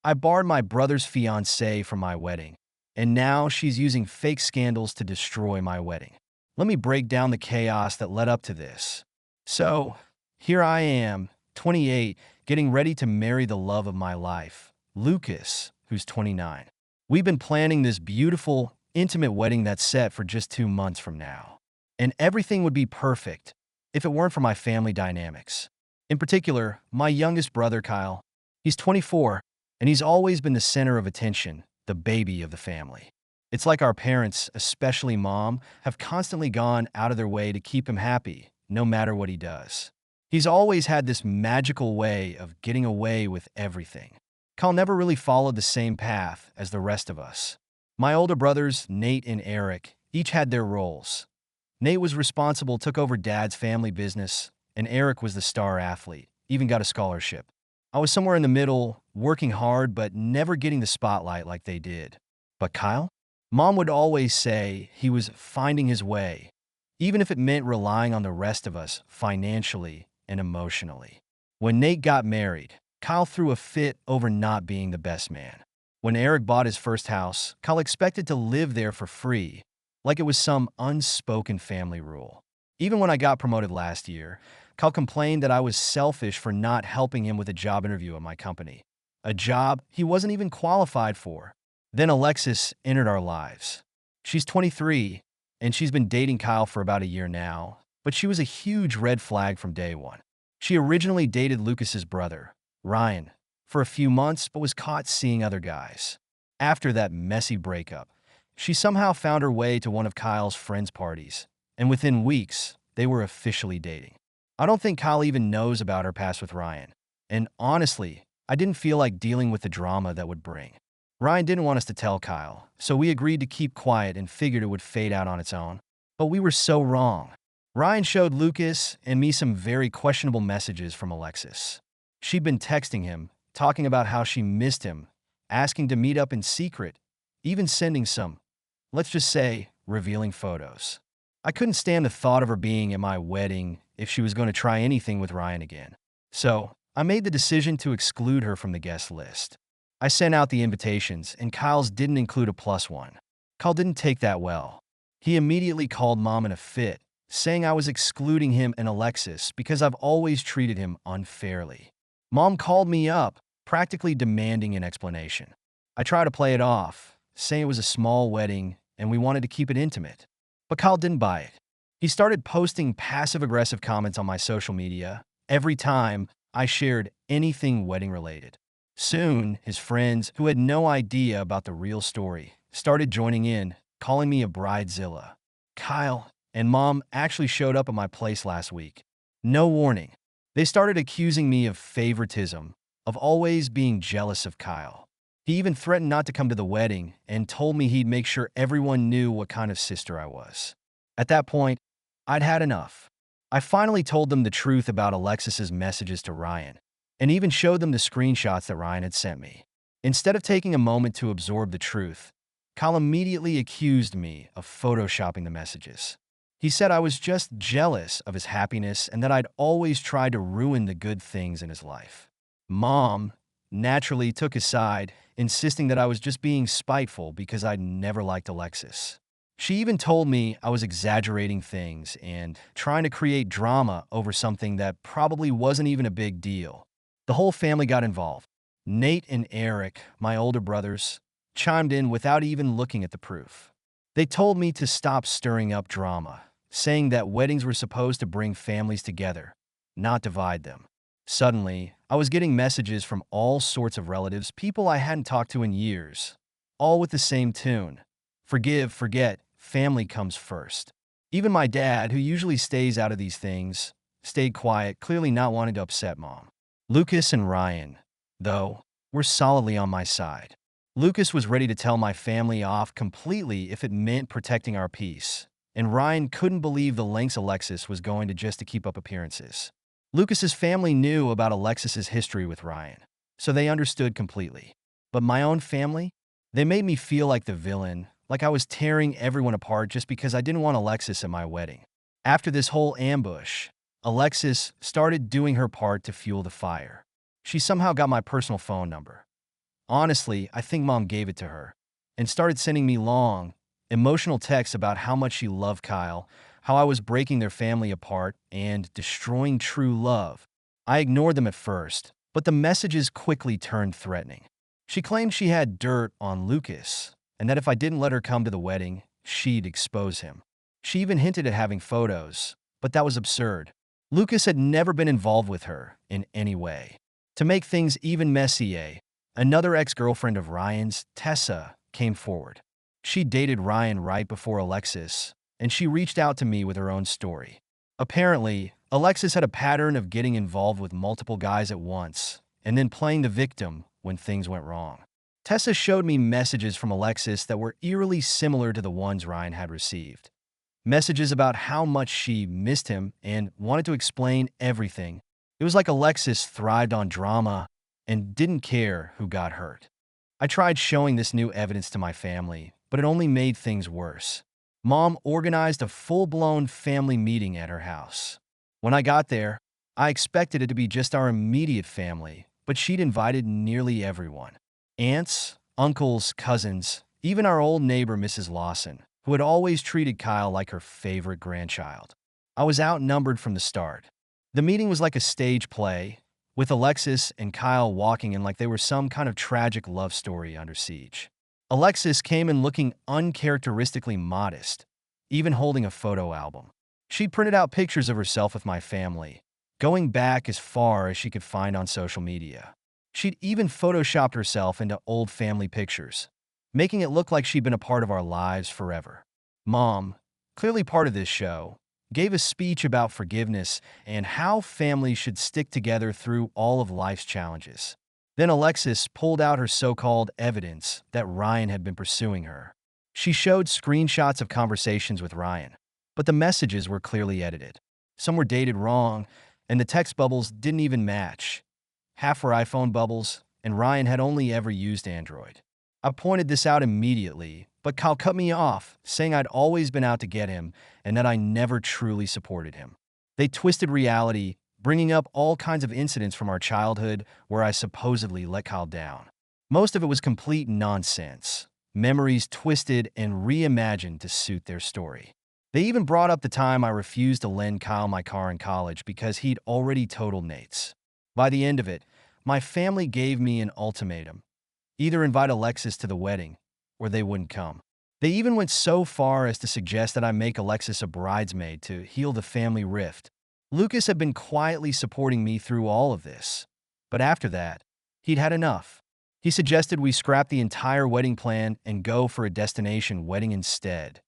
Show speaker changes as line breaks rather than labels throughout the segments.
I borrowed my brother's fiancée for my wedding, and now she's using fake scandals to destroy my wedding. Let me break down the chaos that led up to this. So, here I am, 28, getting ready to marry the love of my life, Lucas, who's 29. We've been planning this beautiful, intimate wedding that's set for just 2 months from now. And everything would be perfect if it weren't for my family dynamics. In particular, my youngest brother, Kyle. He's 24, and he's always been the center of attention, the baby of the family. It's like our parents, especially Mom, have constantly gone out of their way to keep him happy, no matter what he does. He's always had this magical way of getting away with everything. Kyle never really followed the same path as the rest of us. My older brothers, Nate and Eric, each had their roles. Nate was responsible, took over Dad's family business, and Eric was the star athlete, even got a scholarship. I was somewhere in the middle, working hard but never getting the spotlight like they did. But Kyle? Mom would always say he was finding his way, even if it meant relying on the rest of us financially and emotionally. When Nate got married, Kyle threw a fit over not being the best man. When Eric bought his first house, Kyle expected to live there for free, like it was some unspoken family rule. Even when I got promoted last year, Kyle complained that I was selfish for not helping him with a job interview at my company, a job he wasn't even qualified for. Then Alexis entered our lives. She's 23, and she's been dating Kyle for about a year now, but she was a huge red flag from day one. She originally dated Lucas's brother, Ryan, for a few months but was caught seeing other guys. After that messy breakup, she somehow found her way to one of Kyle's friends' parties, and within weeks, they were officially dating. I don't think Kyle even knows about her past with Ryan, and honestly, I didn't feel like dealing with the drama that would bring. Ryan didn't want us to tell Kyle, so we agreed to keep quiet and figured it would fade out on its own. But we were so wrong. Ryan showed Lucas and me some very questionable messages from Alexis. She'd been texting him, talking about how she missed him, asking to meet up in secret, even sending some, let's just say, revealing photos. I couldn't stand the thought of her being at my wedding if she was going to try anything with Ryan again. So, I made the decision to exclude her from the guest list. I sent out the invitations, and Kyle's didn't include a +1. Kyle didn't take that well. He immediately called Mom in a fit, saying I was excluding him and Alexis because I've always treated him unfairly. Mom called me up, practically demanding an explanation. I tried to play it off, saying it was a small wedding and we wanted to keep it intimate. But Kyle didn't buy it. He started posting passive-aggressive comments on my social media every time I shared anything wedding-related. Soon, his friends, who had no idea about the real story, started joining in, calling me a bridezilla. Kyle and Mom actually showed up at my place last week. No warning. They started accusing me of favoritism, of always being jealous of Kyle. He even threatened not to come to the wedding and told me he'd make sure everyone knew what kind of sister I was. At that point, I'd had enough. I finally told them the truth about Alexis's messages to Ryan, and even showed them the screenshots that Ryan had sent me. Instead of taking a moment to absorb the truth, Kyle immediately accused me of photoshopping the messages. He said I was just jealous of his happiness and that I'd always tried to ruin the good things in his life. Mom naturally took his side, insisting that I was just being spiteful because I'd never liked Alexis. She even told me I was exaggerating things and trying to create drama over something that probably wasn't even a big deal. The whole family got involved. Nate and Eric, my older brothers, chimed in without even looking at the proof. They told me to stop stirring up drama, saying that weddings were supposed to bring families together, not divide them. Suddenly, I was getting messages from all sorts of relatives, people I hadn't talked to in years, all with the same tune. Forgive, forget, family comes first. Even my dad, who usually stays out of these things, stayed quiet, clearly not wanting to upset Mom. Lucas and Ryan, though, were solidly on my side. Lucas was ready to tell my family off completely if it meant protecting our peace, and Ryan couldn't believe the lengths Alexis was going to just to keep up appearances. Lucas's family knew about Alexis's history with Ryan, so they understood completely. But my own family, they made me feel like the villain, like I was tearing everyone apart just because I didn't want Alexis at my wedding. After this whole ambush, Alexis started doing her part to fuel the fire. She somehow got my personal phone number, Honestly, I think Mom gave it to her and started sending me long, emotional texts about how much she loved Kyle, how I was breaking their family apart and destroying true love. I ignored them at first, but the messages quickly turned threatening. She claimed she had dirt on Lucas, and that if I didn't let her come to the wedding, she'd expose him. She even hinted at having photos, but that was absurd. Lucas had never been involved with her in any way. To make things even messier, another ex-girlfriend of Ryan's, Tessa, came forward. She dated Ryan right before Alexis, and she reached out to me with her own story. Apparently, Alexis had a pattern of getting involved with multiple guys at once, and then playing the victim when things went wrong. Tessa showed me messages from Alexis that were eerily similar to the ones Ryan had received. Messages about how much she missed him and wanted to explain everything. It was like Alexis thrived on drama and didn't care who got hurt. I tried showing this new evidence to my family, but it only made things worse. Mom organized a full-blown family meeting at her house. When I got there, I expected it to be just our immediate family, but she'd invited nearly everyone. Aunts, uncles, cousins, even our old neighbor Mrs. Lawson, who had always treated Kyle like her favorite grandchild. I was outnumbered from the start. The meeting was like a stage play, with Alexis and Kyle walking in like they were some kind of tragic love story under siege. Alexis came in looking uncharacteristically modest, even holding a photo album. She'd printed out pictures of herself with my family, going back as far as she could find on social media. She'd even photoshopped herself into old family pictures, making it look like she'd been a part of our lives forever. Mom, clearly part of this show, gave a speech about forgiveness and how families should stick together through all of life's challenges. Then Alexis pulled out her so-called evidence that Ryan had been pursuing her. She showed screenshots of conversations with Ryan, but the messages were clearly edited. Some were dated wrong, and the text bubbles didn't even match. Half were iPhone bubbles, and Ryan had only ever used Android. I pointed this out immediately, but Kyle cut me off, saying I'd always been out to get him and that I never truly supported him. They twisted reality, bringing up all kinds of incidents from our childhood where I supposedly let Kyle down. Most of it was complete nonsense, memories twisted and reimagined to suit their story. They even brought up the time I refused to lend Kyle my car in college because he'd already totaled Nate's. By the end of it, my family gave me an ultimatum: either invite Alexis to the wedding, or they wouldn't come. They even went so far as to suggest that I make Alexis a bridesmaid to heal the family rift. Lucas had been quietly supporting me through all of this, but after that, he'd had enough. He suggested we scrap the entire wedding plan and go for a destination wedding instead.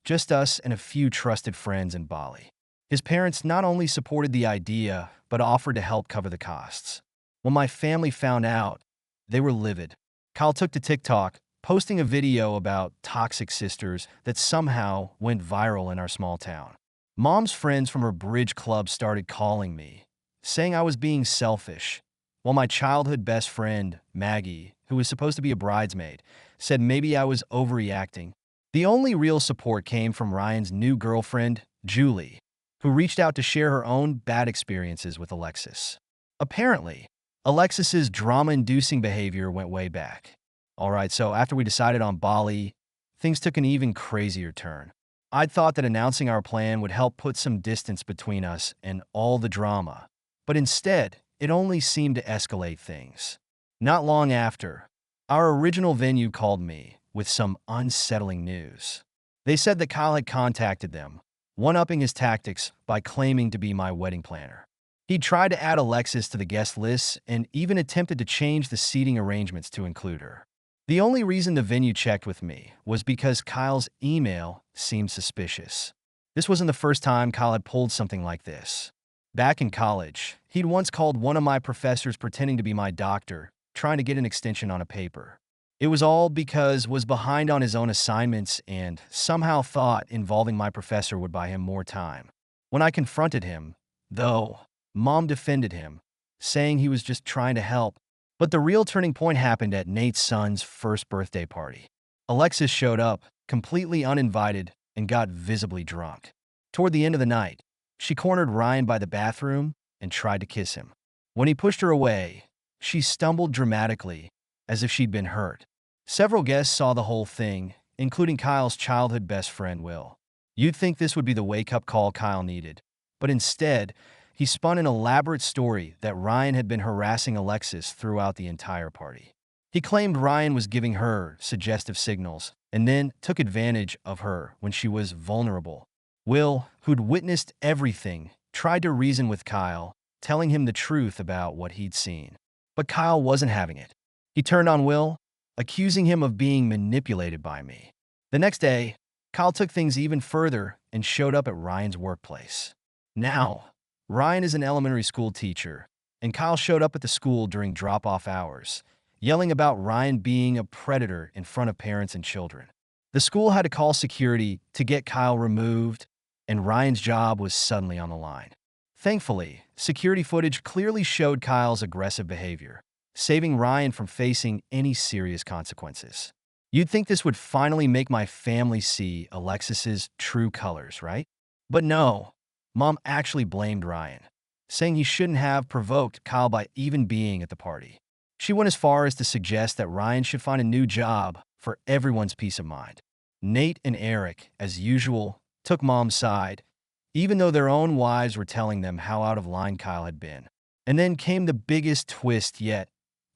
Just us and a few trusted friends in Bali. His parents not only supported the idea, but offered to help cover the costs. When my family found out, they were livid. Kyle took to TikTok, posting a video about toxic sisters that somehow went viral in our small town. Mom's friends from her bridge club started calling me, saying I was being selfish, while my childhood best friend, Maggie, who was supposed to be a bridesmaid, said maybe I was overreacting. The only real support came from Ryan's new girlfriend, Qley, who reached out to share her own bad experiences with Alexis. Apparently, Alexis's drama-inducing behavior went way back. Alright, so after we decided on Bali, things took an even crazier turn. I'd thought that announcing our plan would help put some distance between us and all the drama, but instead, it only seemed to escalate things. Not long after, our original venue called me with some unsettling news. They said that Kyle had contacted them, one-upping his tactics by claiming to be my wedding planner. He'd tried to add Alexis to the guest list and even attempted to change the seating arrangements to include her. The only reason the venue checked with me was because Kyle's email seemed suspicious. This wasn't the first time Kyle had pulled something like this. Back in college, he'd once called one of my professors pretending to be my doctor, trying to get an extension on a paper. It was all because was behind on his own assignments and somehow thought involving my professor would buy him more time. When I confronted him, though, Mom defended him, saying he was just trying to help. But the real turning point happened at Nate's son's first birthday party. Alexis showed up, completely uninvited, and got visibly drunk. Toward the end of the night, she cornered Ryan by the bathroom and tried to kiss him. When he pushed her away, she stumbled dramatically as if she'd been hurt. Several guests saw the whole thing, including Kyle's childhood best friend, Will. You'd think this would be the wake-up call Kyle needed, but instead, he spun an elaborate story that Ryan had been harassing Alexis throughout the entire party. He claimed Ryan was giving her suggestive signals and then took advantage of her when she was vulnerable. Will, who'd witnessed everything, tried to reason with Kyle, telling him the truth about what he'd seen. But Kyle wasn't having it. He turned on Will, accusing him of being manipulated by me. The next day, Kyle took things even further and showed up at Ryan's workplace. Now, Ryan is an elementary school teacher, and Kyle showed up at the school during drop-off hours, yelling about Ryan being a predator in front of parents and children. The school had to call security to get Kyle removed, and Ryan's job was suddenly on the line. Thankfully, security footage clearly showed Kyle's aggressive behavior, saving Ryan from facing any serious consequences. You'd think this would finally make my family see Alexis's true colors, right? But no, Mom actually blamed Ryan, saying he shouldn't have provoked Kyle by even being at the party. She went as far as to suggest that Ryan should find a new job for everyone's peace of mind. Nate and Eric, as usual, took Mom's side, even though their own wives were telling them how out of line Kyle had been. And then came the biggest twist yet.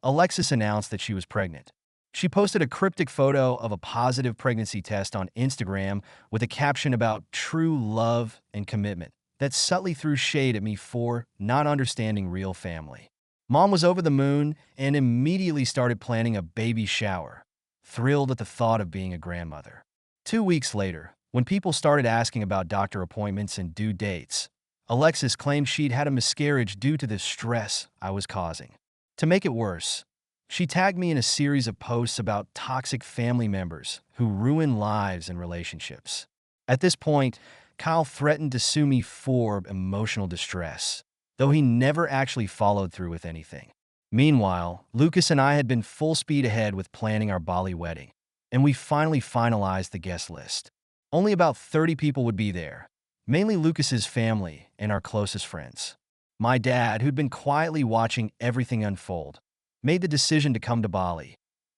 Alexis announced that she was pregnant. She posted a cryptic photo of a positive pregnancy test on Instagram with a caption about true love and commitment that subtly threw shade at me for not understanding real family. Mom was over the moon and immediately started planning a baby shower, thrilled at the thought of being a grandmother. 2 weeks later, when people started asking about doctor appointments and due dates, Alexis claimed she'd had a miscarriage due to the stress I was causing. To make it worse, she tagged me in a series of posts about toxic family members who ruin lives and relationships. At this point, Kyle threatened to sue me for emotional distress, though he never actually followed through with anything. Meanwhile, Lucas and I had been full speed ahead with planning our Bali wedding, and we finally finalized the guest list. Only about 30 people would be there, mainly Lucas's family and our closest friends. My dad, who'd been quietly watching everything unfold, made the decision to come to Bali,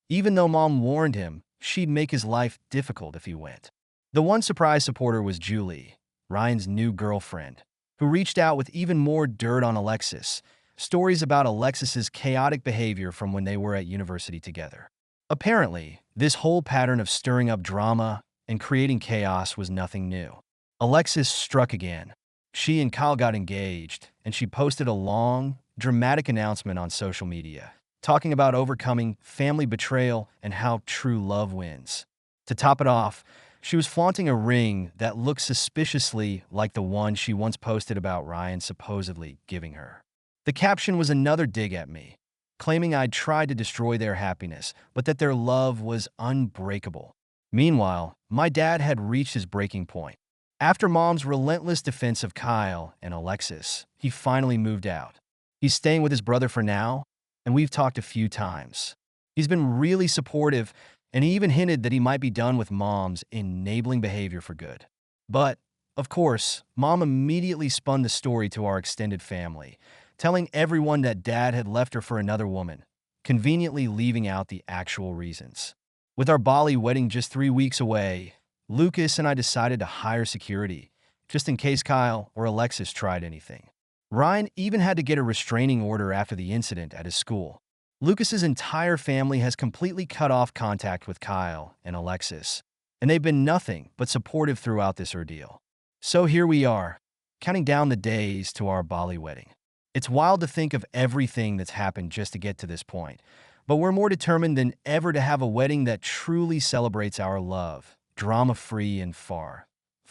even though Mom warned him she'd make his life difficult if he went. The one surprise supporter was Qley, Ryan's new girlfriend, who reached out with even more dirt on Alexis, stories about Alexis's chaotic behavior from when they were at university together. Apparently, this whole pattern of stirring up drama and creating chaos was nothing new. Alexis struck again. She and Kyle got engaged, and she posted a long, dramatic announcement on social media, talking about overcoming family betrayal and how true love wins. To top it off, she was flaunting a ring that looked suspiciously like the one she once posted about Ryan supposedly giving her. The caption was another dig at me, claiming I'd tried to destroy their happiness, but that their love was unbreakable. Meanwhile, my dad had reached his breaking point. After Mom's relentless defense of Kyle and Alexis, he finally moved out. He's staying with his brother for now, and we've talked a few times. He's been really supportive, and he even hinted that he might be done with Mom's enabling behavior for good. But, of course, Mom immediately spun the story to our extended family, telling everyone that Dad had left her for another woman, conveniently leaving out the actual reasons. With our Bali wedding just 3 weeks away, Lucas and I decided to hire security, just in case Kyle or Alexis tried anything. Ryan even had to get a restraining order after the incident at his school. Lucas's entire family has completely cut off contact with Kyle and Alexis, and they've been nothing but supportive throughout this ordeal. So here we are, counting down the days to our Bali wedding. It's wild to think of everything that's happened just to get to this point, but we're more determined than ever to have a wedding that truly celebrates our love, drama-free and far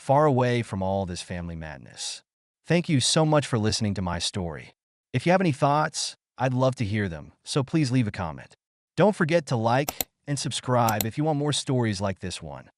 away from all this family madness. Thank you so much for listening to my story. If you have any thoughts, I'd love to hear them, so please leave a comment. Don't forget to like and subscribe if you want more stories like this one.